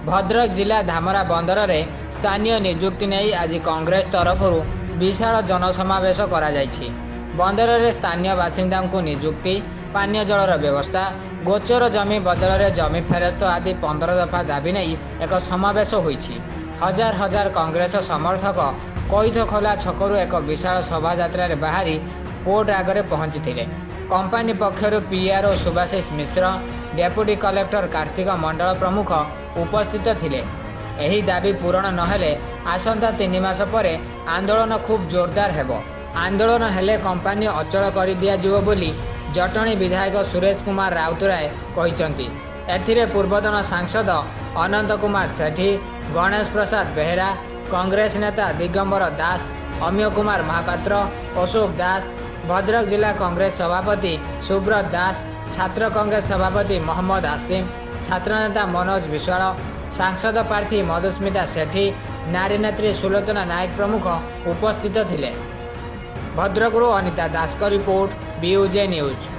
भद्रक जिला धामरा बंदर रे स्थानीय नियुक्ति नहीं आज कांग्रेस तरफ विशाल जनसमावेश करा जायछि। बंदर रे स्थानीय बासिंदा को नियुक्ति, पानीय जलर व्यवस्था, गोचर जमी बदल में जमी फेरस्त आदि 15 दफा दाबी नहीं एक समावेश होइछि। हजार हजार कांग्रेस समर्थक कैथखोला छकरू एक विशाल शोभा यात्रा बाहरी कोर्ट आगे पहुंची। कंपनी पक्षर पीआरओ सुभाषिष मिश्र, डेप्यूटी कलेक्टर कार्तिक मंडल प्रमुख उपस्थित थिले। एही दाबी पूरण नहेले आसंता 3 मास परे आंदोलन खूब जोरदार हेबो। आंदोलन हेले कंपनी अचल कर दिया बोली जटणी विधायक सुरेश कुमार राउतराय कहिसंती। एथिरे पूर्वतन सांसद अनंत कुमार सेठी, गणेश प्रसाद बेहेरा, कांग्रेस नेता दिगंबर दास, अमिय कुमार महापात्र, अशोक दास, भद्रक जिला कांग्रेस सभापति सुब्रत दास, छात्र कांग्रेस सभापति मोहम्मद आसिम, छात्र नेता मनोज विश्वाल, सांसद प्रार्थी मधुस्मिता सेठी, नारी नेत्री सुलोचना नायक प्रमुख उपस्थित थिले। भद्रकरू अनिता दास का रिपोर्ट, BUJ न्यूज।